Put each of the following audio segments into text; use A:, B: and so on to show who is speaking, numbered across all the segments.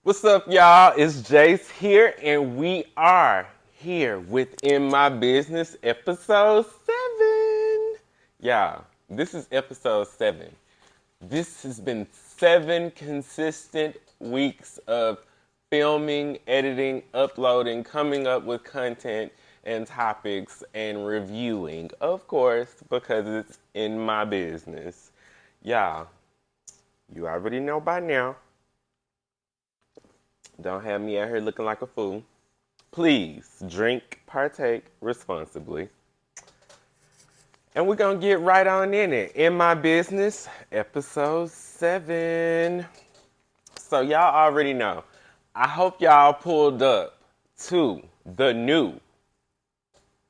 A: What's up, y'all? It's Jace here, and we are here within my business, episode 7. Yeah, this is episode 7. This has been 7 consistent weeks of filming, editing, uploading, coming up with content and topics, and reviewing, of course, because it's in my business. Yeah, you already know by now. Don't have me out here looking like a fool. Please drink, partake responsibly. And we're going to get right on in it. In my business, episode 7. So, y'all already know. I hope y'all pulled up to the new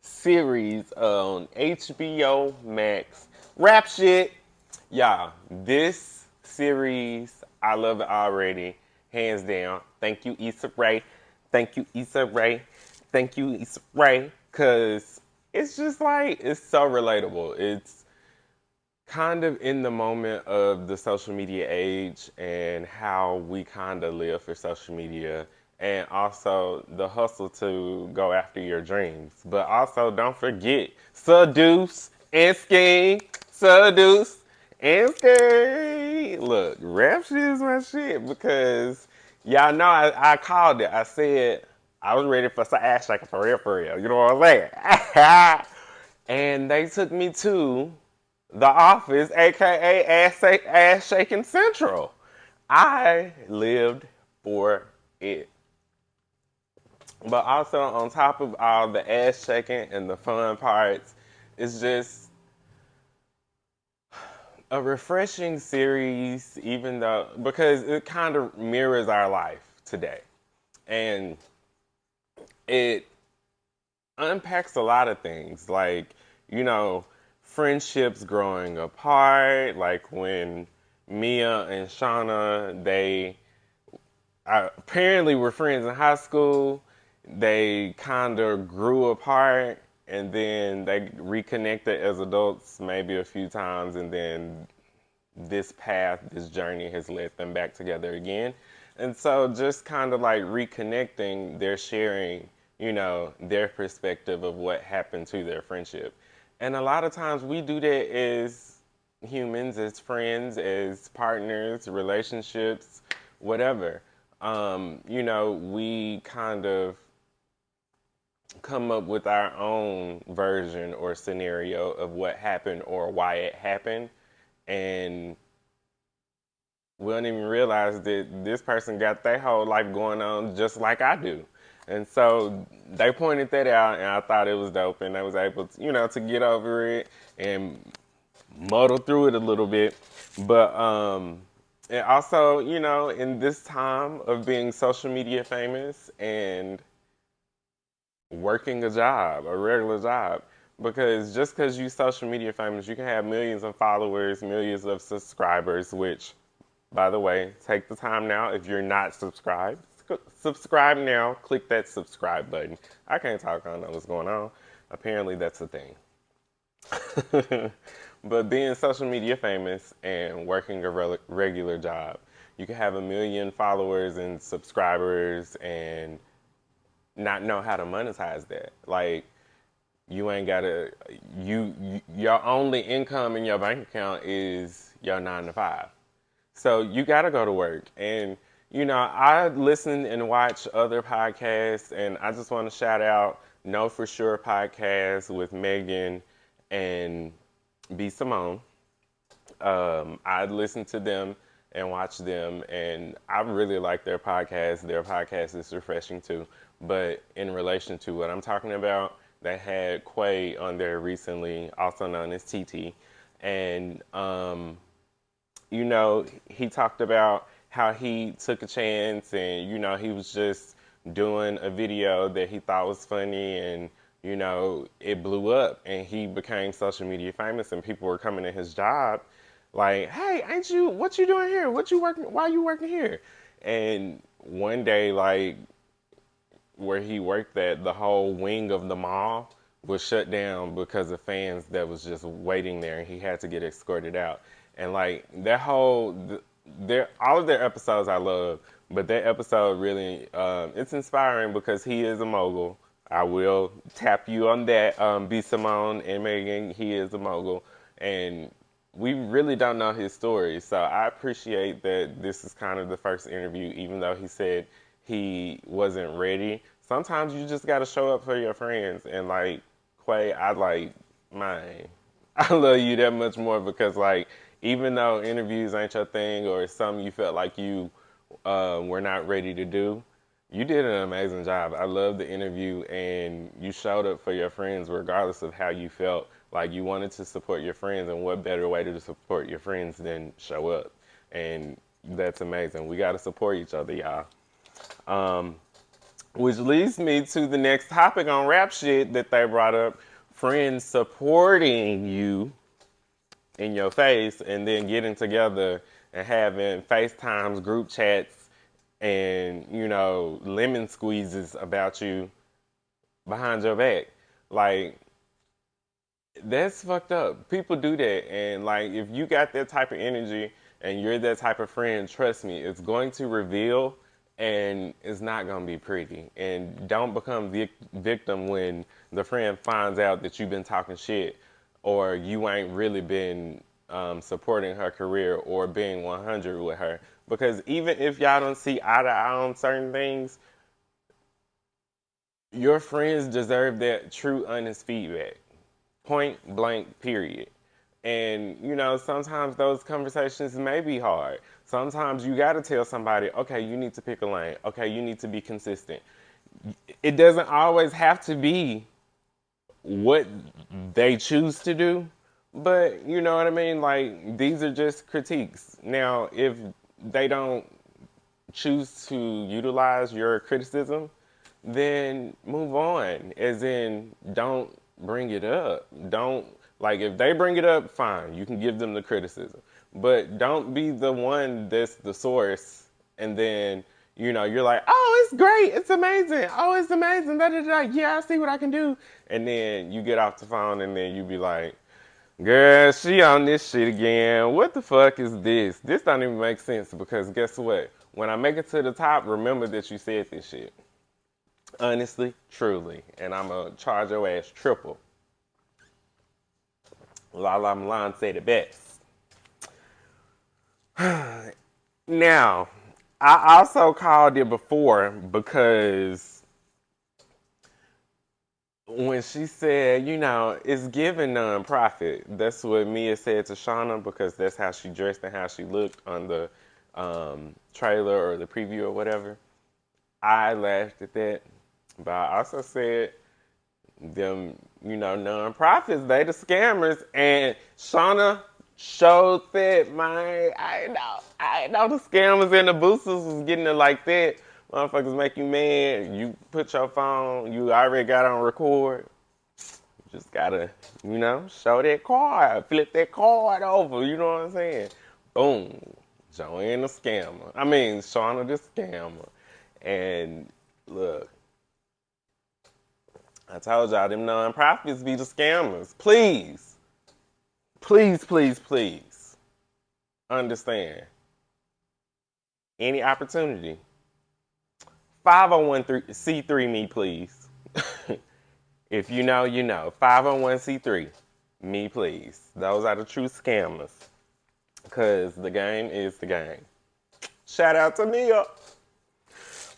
A: series on HBO Max, Rap Shit. Y'all, this series, I love it already. Hands down. Thank you, Issa Rae. Thank you, Issa Rae. Thank you, Issa Rae. Because it's just like, it's so relatable. It's kind of in the moment of the social media age and how we kind of live for social media, and also the hustle to go after your dreams. But also, don't forget, seduce and scheme, seduce and scheme. Look, rap shit is my shit because y'all know I called it. I said I was ready for some ass shaking for real, for real. You know what I'm saying? And they took me to the Office, aka Ass Shaking Central. I lived for it. But also, on top of all the ass shaking and the fun parts, it's just a refreshing series, even though, because it kind of mirrors our life today. And it unpacks a lot of things, like, you know, friendships growing apart, like when Mia and Shauna, they apparently were friends in high school. They kind of grew apart and then they reconnected as adults maybe a few times, and then this path, this journey has led them back together again. And so just kind of like reconnecting, they're sharing, you know, their perspective of what happened to their friendship. And a lot of times we do that as humans, as friends, as partners, relationships, whatever. You know, we kind of come up with our own version or scenario of what happened or why it happened. And we don't even realize that this person got their whole life going on just like I do. And so they pointed that out, and I thought it was dope, and I was able to, you know, to get over it and muddle through it a little bit. But and also, you know, in this time of being social media famous and working a job, a regular job, because just because you social media famous, you can have millions of followers, millions of subscribers, which, by the way, take the time now. If you're not subscribed, subscribe now. Click that subscribe button. I can't talk, I don't know what's going on. Apparently, that's a thing. But being social media famous and working a regular job, you can have a million followers and subscribers and not know how to monetize that. Like, you ain't gotta, your only income in your bank account is your 9 to 5. So you gotta go to work. And, you know, I listen and watch other podcasts, and I just want to shout out Know For Sure podcast with Megan and B. Simone. I listen to them and watch them, and I really like their podcast. Their podcast is refreshing too. But in relation to what I'm talking about, they had Quay on there recently, also known as TT, and you know, he talked about how he took a chance, and you know, he was just doing a video that he thought was funny, and you know, it blew up, and he became social media famous, and people were coming to his job like, hey, ain't you, what you doing here? What you working, why you working here? And one day, like, where he worked at, the whole wing of the mall was shut down because of fans that was just waiting there, and he had to get escorted out. And like that whole, their all of their episodes I love, But that episode really, it's inspiring because he is a mogul. I will tap you on that. B. Simone and Megan, he is a mogul. And we really don't know his story. So I appreciate that this is kind of the first interview, even though he said he wasn't ready. Sometimes you just got to show up for your friends. And like, Quay, I like mine. I love you that much more because like, even though interviews ain't your thing or it's something you felt like you were not ready to do, you did an amazing job. I love the interview and you showed up for your friends regardless of how you felt. Like you wanted to support your friends, and what better way to support your friends than show up? And that's amazing. We got to support each other, y'all. Which leads me to the next topic on rap shit that they brought up: friends supporting you in your face and then getting together and having FaceTimes, group chats, and, you know, lemon squeezes about you behind your back. Like, that's fucked up. People do that. And, like, if you got that type of energy and you're that type of friend, trust me, it's going to reveal and it's not going to be pretty. And don't become victim when the friend finds out that you've been talking shit or you ain't really been supporting her career or being 100 with her. Because even if y'all don't see eye to eye on certain things, your friends deserve that true, honest feedback. Point blank, period. And, you know, sometimes those conversations may be hard. Sometimes you got to tell somebody, okay, you need to pick a lane. Okay, you need to be consistent. It doesn't always have to be what they choose to do, but you know what I mean? Like, these are just critiques. Now, if they don't choose to utilize your criticism, then move on. As in, don't bring it up. Don't, like, if they bring it up, fine, you can give them the criticism. But don't be the one that's the source and then, you know, you're like, oh, it's great, it's amazing, oh, it's amazing, da da da, yeah, I see what I can do. And then you get off the phone and then you be like, girl, she on this shit again. What the fuck is this? This don't even make sense because guess what? When I make it to the top, remember that you said this shit. Honestly, truly. And I'm going to charge your ass triple. Lala Milan said it best. Now, I also called it before because when she said, you know, it's giving nonprofit, that's what Mia said to Shauna because that's how she dressed and how she looked on the trailer or the preview or whatever. I laughed at that, but I also said, them, you know, nonprofits, they the scammers, and Shauna showed that, man. I know the scammers and the boosters was getting it like that. Motherfuckers make you mad. You put your phone, you already got on record. You just gotta, you know, show that card, flip that card over. You know what I'm saying? Boom, Joanne the scammer. I mean, Shauna the scammer. And look, I told y'all them nonprofits be the scammers. Please, please, please, please understand. Any opportunity. 501c3 me, please. If you know, you know. 501c3 me, please. Those are the true scammers. Because the game is the game. Shout out to Mia.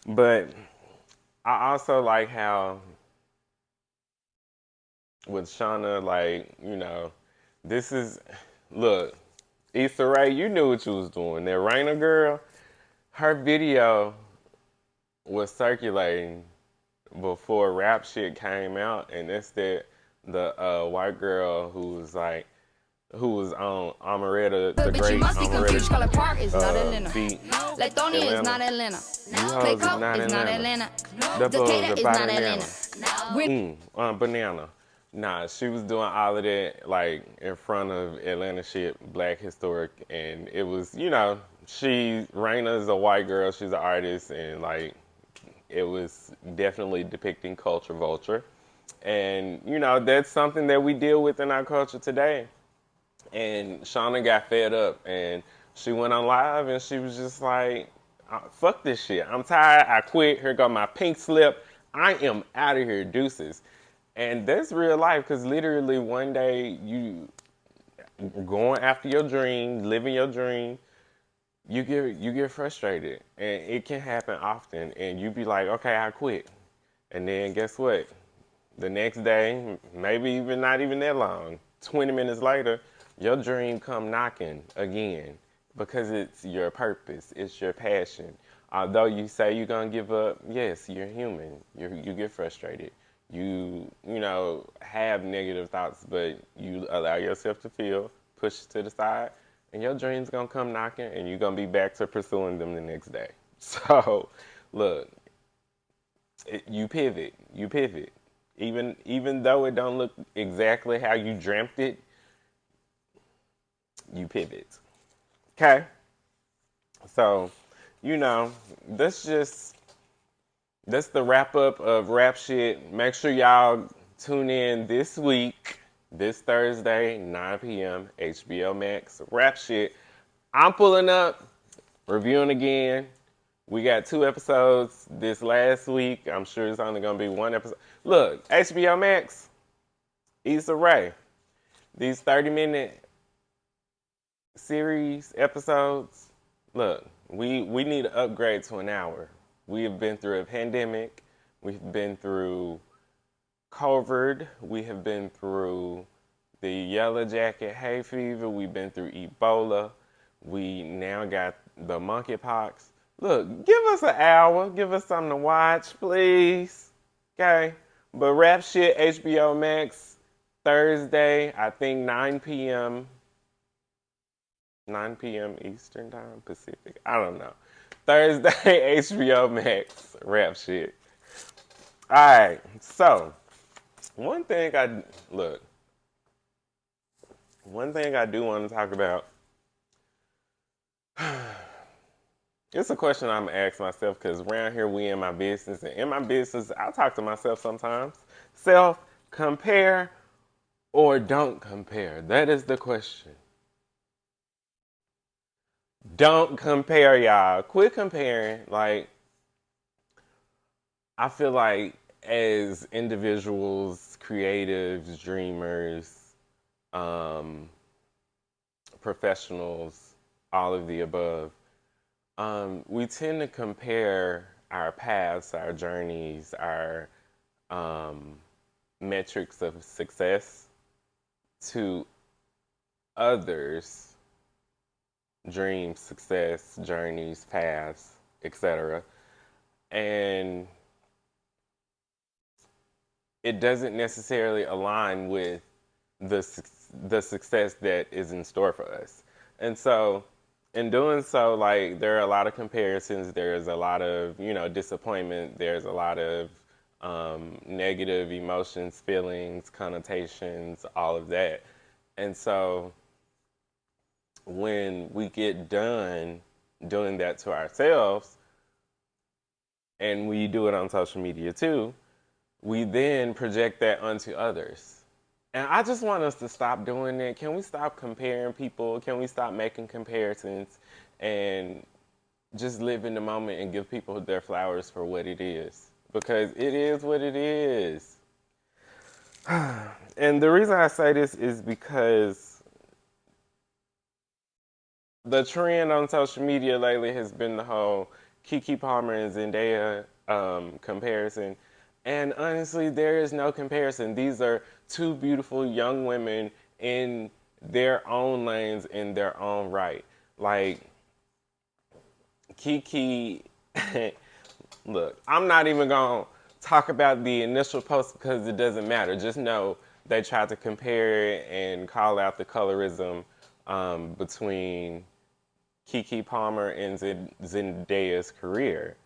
A: But I also like how with Shauna, like, you know, this is, look, Issa Rae, you knew what you was doing. That Raina girl, her video was circulating before rap shit came out, and it's that the white girl who was like, who was on Amaretta, the great Amaretta beat.
B: Like Tony is not Atlanta.
A: Play Cup is not Atlanta. Decatur is not Atlanta. Banana. Nah, she was doing all of that like in front of Atlanta shit, Black Historic, and it was, you know, Raina is a white girl, she's an artist, and like it was definitely depicting culture vulture, and you know that's something that we deal with in our culture today. And Shauna got fed up, and she went on live, and she was just like, Fuck this shit. I'm tired. I quit. Here go my pink slip. I am out of here, deuces. And that's real life, because literally one day you going after your dream, living your dream, you get frustrated, and it can happen often. And you be like, okay, I quit. And then guess what? The next day, maybe even not even that long, 20 minutes later, your dream come knocking again, because it's your purpose, it's your passion. Although you say you're gonna give up, yes, you're human. You get frustrated. You have negative thoughts, but you allow yourself to feel, push it to the side, and your dream's gonna come knocking, and you're gonna be back to pursuing them the next day. So, look, you pivot. You pivot. Even though it don't look exactly how you dreamt it, you pivot. Okay? So, that's the wrap up of Rap Shit. Make sure y'all tune in this week, this Thursday, 9 p.m., HBO Max. Rap Shit. I'm pulling up, reviewing again. We got 2 episodes this last week. I'm sure it's only going to be 1 episode. Look, HBO Max, Issa Rae. These 30-minute series episodes, look, we need to upgrade to an hour. We have been through a pandemic. We've been through COVID. We have been through the yellow jacket hay fever. We've been through Ebola. We now got the monkeypox. Look, give us an hour. Give us something to watch, please. Okay? But Rap Shit, HBO Max, Thursday, I think 9 p.m. 9 p.m. Eastern Time, Pacific. I don't know. Thursday, HBO Max, Rap Shit. All right, so one thing I do want to talk about. It's a question I'm gonna ask myself, because around here we in my business, and in my business I talk to myself sometimes. Self compare or don't compare? That is the question. Don't compare, y'all. Quit comparing. Like, I feel like as individuals, creatives, dreamers, professionals, all of the above, we tend to compare our paths, our journeys, our metrics of success to others' dreams, success, journeys, paths, etc. And it doesn't necessarily align with the success that is in store for us. And so, in doing so, like, there are a lot of comparisons. There's a lot of, disappointment. There's a lot of negative emotions, feelings, connotations, all of that. And so, when we get done doing that to ourselves, and we do it on social media too, we then project that onto others. And I just want us to stop doing that. Can we stop comparing people? Can we stop making comparisons and just live in the moment and give people their flowers for what it is? Because it is what it is. And the reason I say this is because the trend on social media lately has been the whole Keke Palmer and Zendaya comparison. And honestly, there is no comparison. These are 2 beautiful young women in their own lanes, in their own right. Like, Keke, look, I'm not even going to talk about the initial post because it doesn't matter. Just know they tried to compare and call out the colorism between Keke Palmer and Zendaya's career.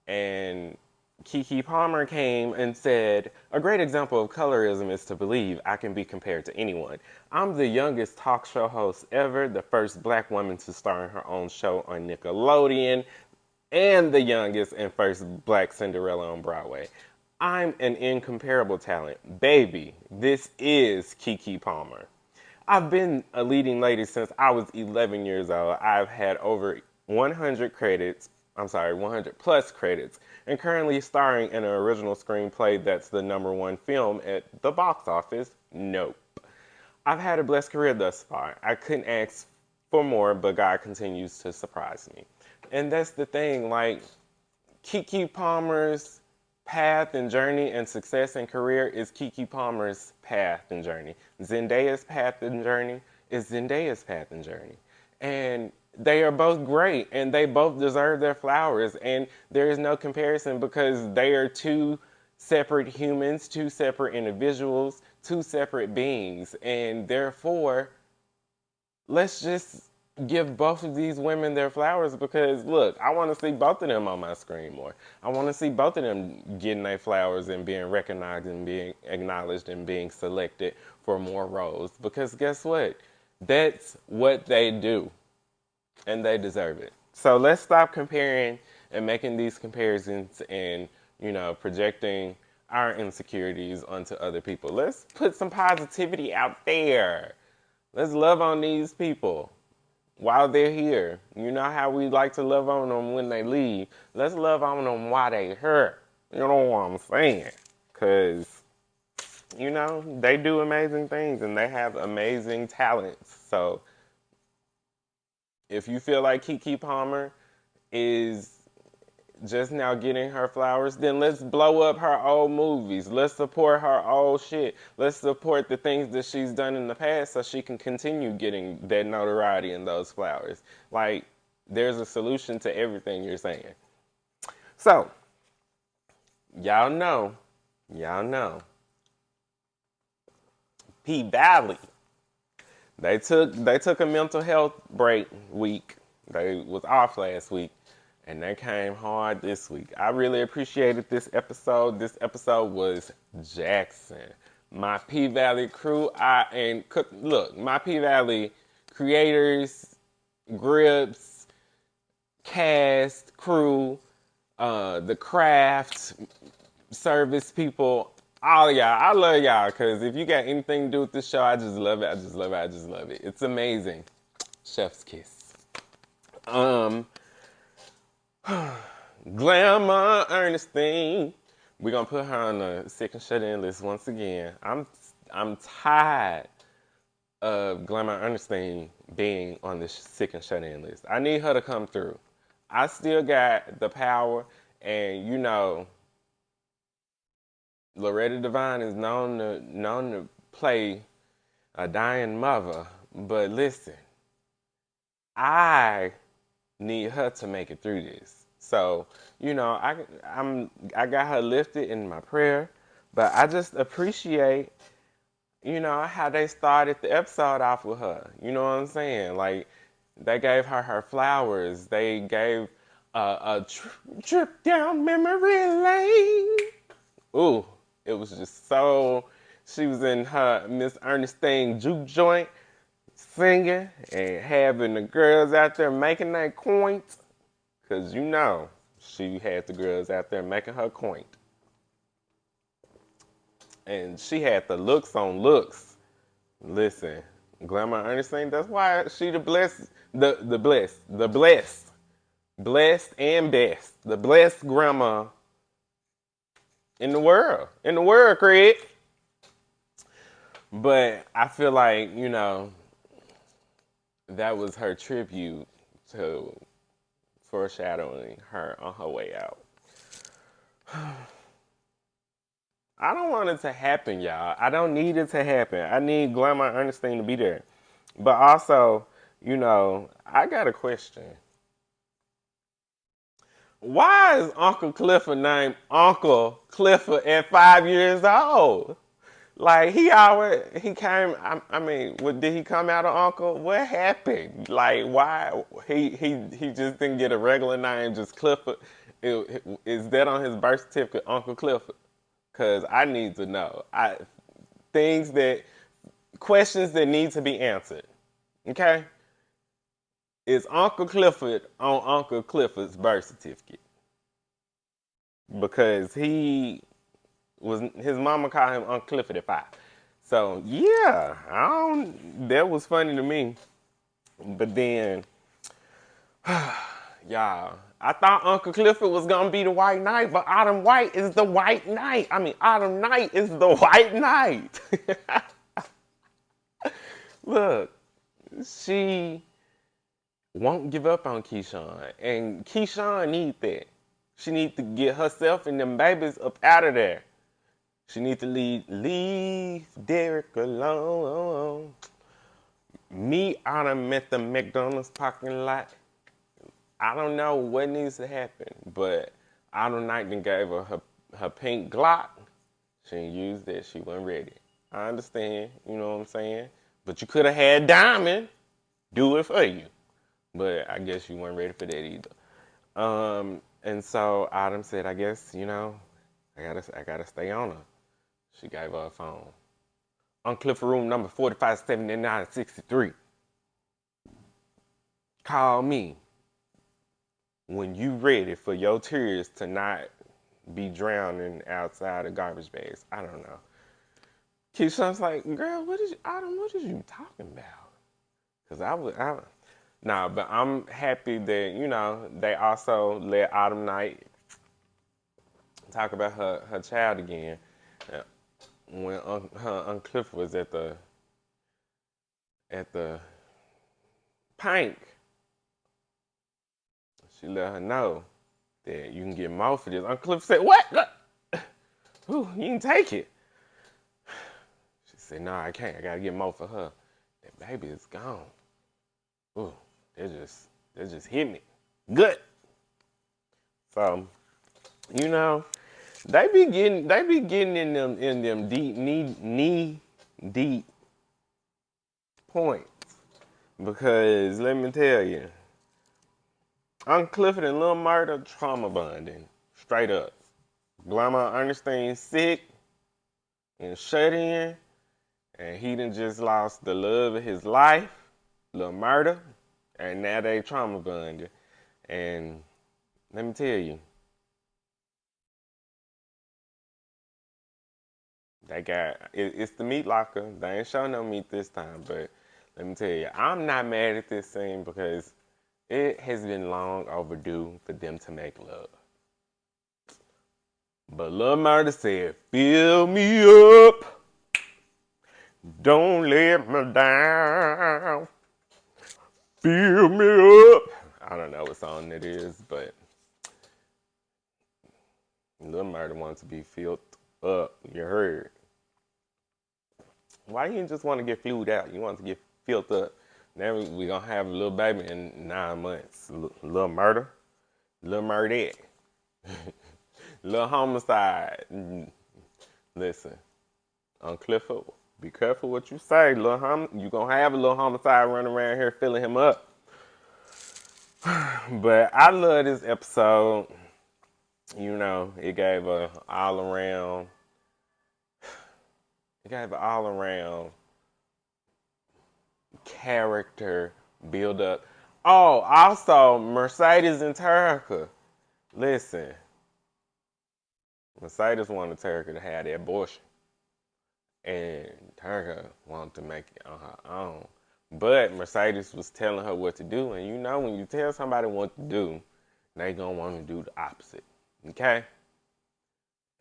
A: And Keke Palmer came and said, "A great example of colorism is to believe I can be compared to anyone. I'm the youngest talk show host ever, the first black woman to star in her own show on Nickelodeon, and the youngest and first black Cinderella on Broadway. I'm an incomparable talent. Baby, this is Keke Palmer. I've been a leading lady since I was 11 years old. I've had over 100 credits, 100 plus credits, and currently starring in an original screenplay that's the #1 film at the box office, Nope. I've had a blessed career thus far. I couldn't ask for more, but God continues to surprise me. And that's the thing, like, Keke Palmer's path and journey and success and career is Keke Palmer's path and journey. Zendaya's path and journey is Zendaya's path and journey. And they are both great and they both deserve their flowers. And there is no comparison because they are two separate humans, two separate individuals, two separate beings. And therefore, let's just give both of these women their flowers because look, I want to see both of them on my screen more. I want to see both of them getting their flowers and being recognized and being acknowledged and being selected for more roles because guess what? That's what they do and they deserve it. So let's stop comparing and making these comparisons and, projecting our insecurities onto other people. Let's put some positivity out there. Let's love on these people while they're here. You know how we like to love on them when they leave. Let's love on them while they're here. You know what I'm saying? Because, they do amazing things and they have amazing talents. So if you feel like Keke Palmer is just now getting her flowers, then let's blow up her old movies. Let's support her old shit. Let's support the things that she's done in the past so she can continue getting that notoriety and those flowers. Like, there's a solution to everything you're saying. So, y'all know, P-Valley, they took a mental health break week. They was off last week. And they came hard this week. I really appreciated this episode. This episode was Jackson. My P-Valley crew, my P-Valley creators, grips, cast, crew, the craft, service people, all of y'all. I love y'all because if you got anything to do with this show, I just love it. It's amazing. Chef's kiss. Glamour Ernestine. We're gonna put her on the sick and shut in list once again. I'm tired of Glamour Ernestine being on this sick and shut in list. I need her to come through. I still got the power, and Loretta Devine is known to play a dying mother, but listen, I need her to make it through this. So, I got her lifted in my prayer, but I just appreciate, how they started the episode off with her. You know what I'm saying? Like, they gave her flowers. They gave a trip down memory lane. Ooh, it was just so, she was in her Miss Ernestine juke joint, singing and having the girls out there making that quaint. Because she had the girls out there making her quaint. And she had the looks on looks. Listen, Glamour Ernestine, that's why she the blessed and best. The blessed grandma in the world. Craig. But I feel like, that was her tribute to foreshadowing her on her way out. I don't want it to happen, y'all. I don't need it to happen. I need Glamour Ernestine to be there. But also, I got a question. Why is Uncle Clifford named Uncle Clifford at 5 years old? Like, did he come out of Uncle? What happened? Like, why? He just didn't get a regular name, just Clifford. Is that on his birth certificate, Uncle Clifford? Because I need to know. Questions that need to be answered. Okay? Is Uncle Clifford on Uncle Clifford's birth certificate? Because his mama called him Uncle Clifford at 5. So yeah, that was funny to me. But then, y'all, I thought Uncle Clifford was gonna be the white knight, but Autumn White is the white knight. I mean, Autumn Knight is the white knight. Look, she won't give up on Keyshawn, and Keyshawn need that. She need to get herself and them babies up out of there. She need to leave Derek alone. Me out at the McDonald's parking lot. I don't know what needs to happen, but Autumn Knight then gave her pink Glock. She didn't use that. She wasn't ready. I understand, you know what I'm saying? But you could have had Diamond do it for you. But I guess you weren't ready for that either. And so Autumn said, I guess, you know, I gotta stay on her. She gave her a phone. On Clifford room number 457963. Call me when you ready for your tears to not be drowning outside of garbage bags. I don't know. Keyshawn's like, girl, what is you talking about? Cause nah, but I'm happy that, you know, they also let Autumn Knight talk about her child again. When her Uncle Clifford was at the Pink, she let her know that you can get more for this. Uncle Clifford said, what? Ooh, you can take it. She said, no, I can't. I gotta get more for her. That baby is gone. Ooh, they just hit me good. So, you know, they be getting in them deep knee deep points. Because let me tell you, Uncle Clifford and Lil Murda trauma bonding. Straight up. Grandma Ernestine sick and shut in. And he done just lost the love of his life, Lil Murda. And now they trauma bonded. And let me tell you, it's the meat locker. They ain't show no meat this time, but let me tell you, I'm not mad at this scene because it has been long overdue for them to make love. But Lil Murda said, fill me up. Don't let me down. Fill me up. I don't know what song it is, but Lil Murda wants to be filled up. You heard. Why you just want to get flued out? You want to get filled up. Now we gonna have a little baby in 9 months. Lil Murda. Lil Murdette. Lil Homicide. Listen, on Clifford, be careful what you say. You gonna have a little homicide running around here filling him up. But I love this episode. You know, it gave a all around character build up. Oh, also Mercedes and Terica. Listen, Mercedes wanted Terica to have that abortion, and Terica wanted to make it on her own. But Mercedes was telling her what to do, and you know when you tell somebody what to do, they gonna want to do the opposite. Okay?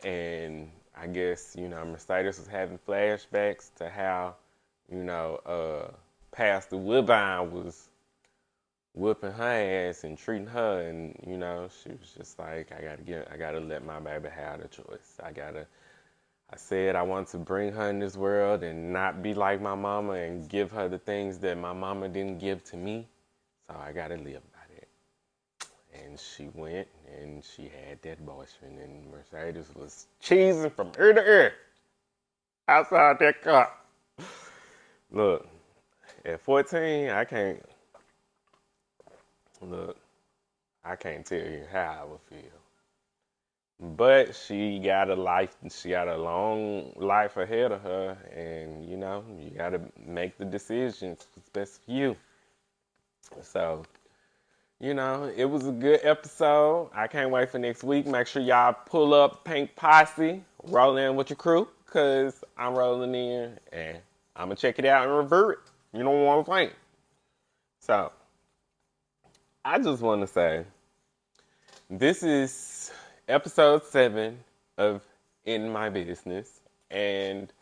A: And I guess, you know, Mercedes was having flashbacks to how, you know, Pastor Woodbine was whooping her ass and treating her, and, you know, she was just like, I gotta let my baby have the choice. I said I want to bring her in this world and not be like my mama and give her the things that my mama didn't give to me. So I gotta live by that. And she went and she had that boyfriend, and Mercedes was cheesing from ear to ear outside that car. Look, at 14, I can't tell you how I would feel. But she got a long life ahead of her, and you know, you gotta make the decisions that's best for you. So, you know, it was a good episode. I can't wait for next week. Make sure y'all pull up Pink Posse, roll in with your crew, cause I'm rolling in and I'm gonna check it out and review it. You know what I'm saying? So, I just want to say, This is episode 7 of In My Business. And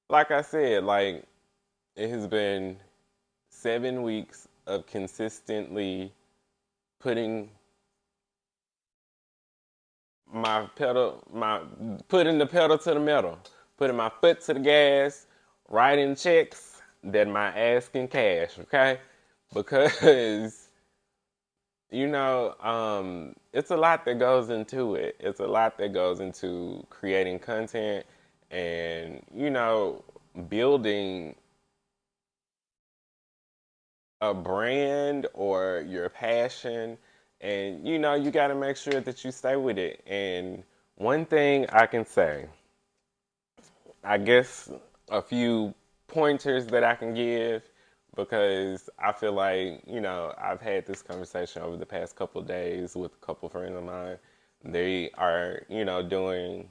A: like I said, like it has been 7 weeks of consistently putting putting the pedal to the metal, putting my foot to the gas, writing checks that my ass can cash, okay? Because it's a lot that goes into it. It's a lot that goes into creating content and, building a brand or your passion. And, you got to make sure that you stay with it. And one thing I can say, I guess a few pointers that I can give because I feel like, I've had this conversation over the past couple of days with a couple friends of mine. They are, doing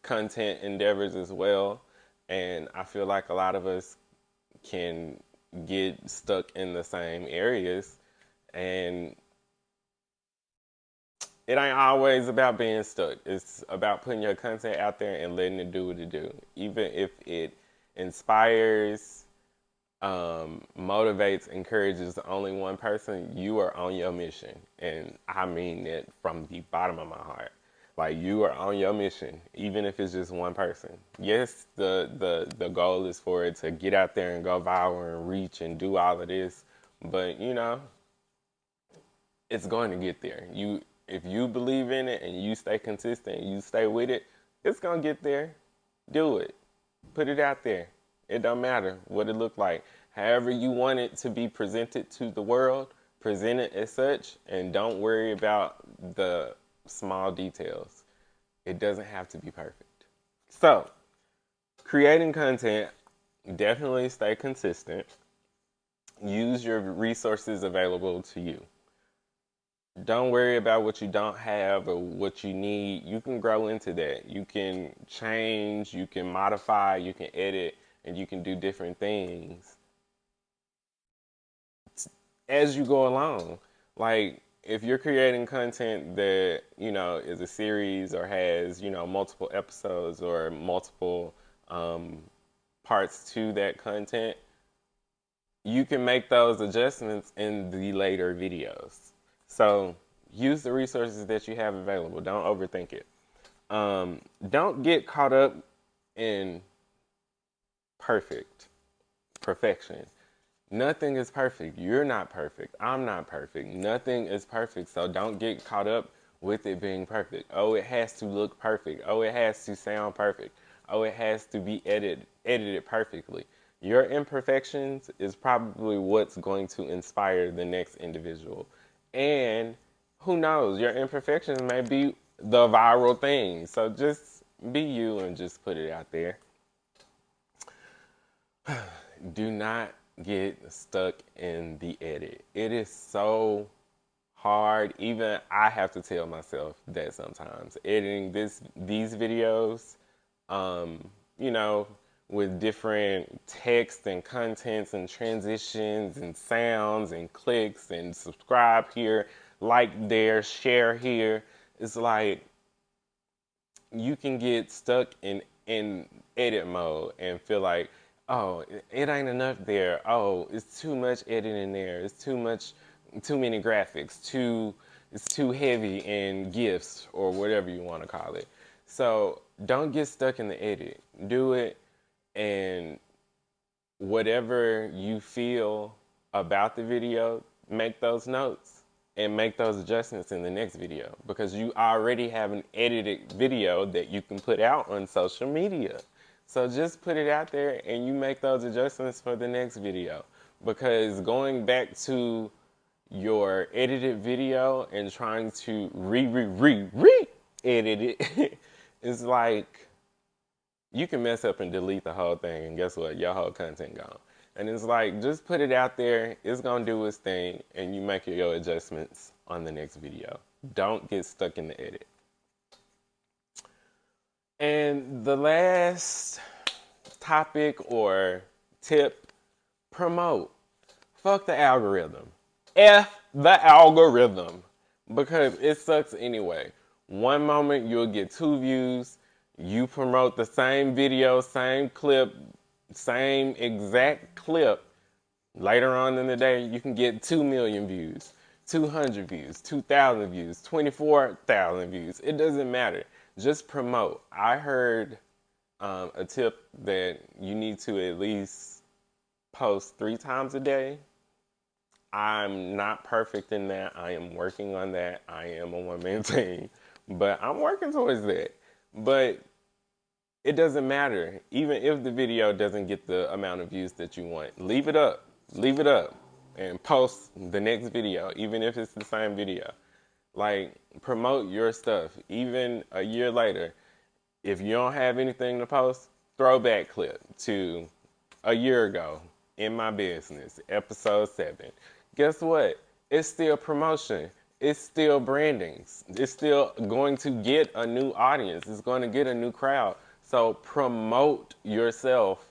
A: content endeavors as well. And I feel like a lot of us can get stuck in the same areas. And it ain't always about being stuck. It's about putting your content out there and letting it do what it do. Even if it inspires, motivates, encourages only one person, you are on your mission. And I mean it from the bottom of my heart. Like you are on your mission, even if it's just one person. Yes, the goal is for it to get out there and go viral and reach and do all of this, but it's going to get there. If you believe in it and you stay consistent, you stay with it, it's gonna get there. Do it. Put it out there. It don't matter what it look like. However you want it to be presented to the world, present it as such, and don't worry about the small details. It doesn't have to be perfect. So, creating content, definitely stay consistent. Use your resources available to you. Don't worry about what you don't have or what you need. You can grow into that. You can change, you can modify, you can edit, and you can do different things as you go along. Like if you're creating content that, is a series or has, multiple episodes or multiple parts to that content, you can make those adjustments in the later videos. So use the resources that you have available. Don't overthink it. Don't get caught up in perfection. Nothing is perfect. You're not perfect. I'm not perfect. Nothing is perfect. So don't get caught up with it being perfect. Oh, it has to look perfect. Oh, it has to sound perfect. Oh, it has to be edited perfectly. Your imperfections is probably what's going to inspire the next individual. And who knows, your imperfections may be the viral thing. So just be you and just put it out there. Do not get stuck in the edit. It is so hard. Even I have to tell myself that sometimes editing these videos, with different text and contents and transitions and sounds and clicks and subscribe here, like there, share here. It's like you can get stuck in edit mode and feel like, oh, it ain't enough there. Oh, it's too much editing there. It's too many graphics. It's too heavy in GIFs or whatever you want to call it. So don't get stuck in the edit. Do it, and whatever you feel about the video, make those notes and make those adjustments in the next video because you already have an edited video that you can put out on social media. So just put it out there and you make those adjustments for the next video, because going back to your edited video and trying to edit it is like you can mess up and delete the whole thing, and guess what? Your whole content gone. And it's like, just put it out there. It's gonna do its thing, and you make your adjustments on the next video. Don't get stuck in the edit. And the last topic or tip, promote. Fuck the algorithm. F the algorithm, because it sucks anyway. One moment you'll get 2 views, you promote the same video, same clip, same exact clip. Later on in the day, you can get 2 million views, 200 views, 2,000 views, 24,000 views. It doesn't matter. Just promote. I heard a tip that you need to at least post 3 times a day. I'm not perfect in that. I am working on that. I am a one-man team, but I'm working towards that. But it doesn't matter. Even if the video doesn't get the amount of views that you want, leave it up. Leave it up and post the next video, even if it's the same video. Like, promote your stuff. Even a year later, if you don't have anything to post, throwback clip to a year ago in my business, episode 7. Guess what? It's still promotion. It's still branding. It's still going to get a new audience. It's going to get a new crowd. So promote yourself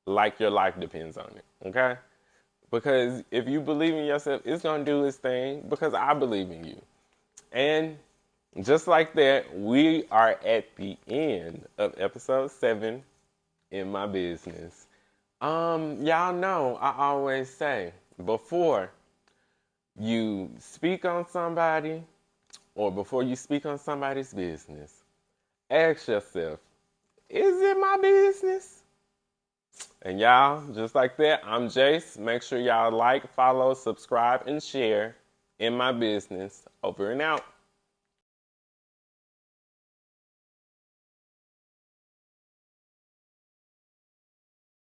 A: like your life depends on it, okay? Because if you believe in yourself, it's going to do its thing because I believe in you. And just like that, we are at the end of episode 7 in my business. Y'all know I always say, before you speak on somebody or before you speak on somebody's business, ask yourself, is it my business? And y'all, just like that, I'm Jace. Make sure y'all like, follow, subscribe, and share in my business. Over and out.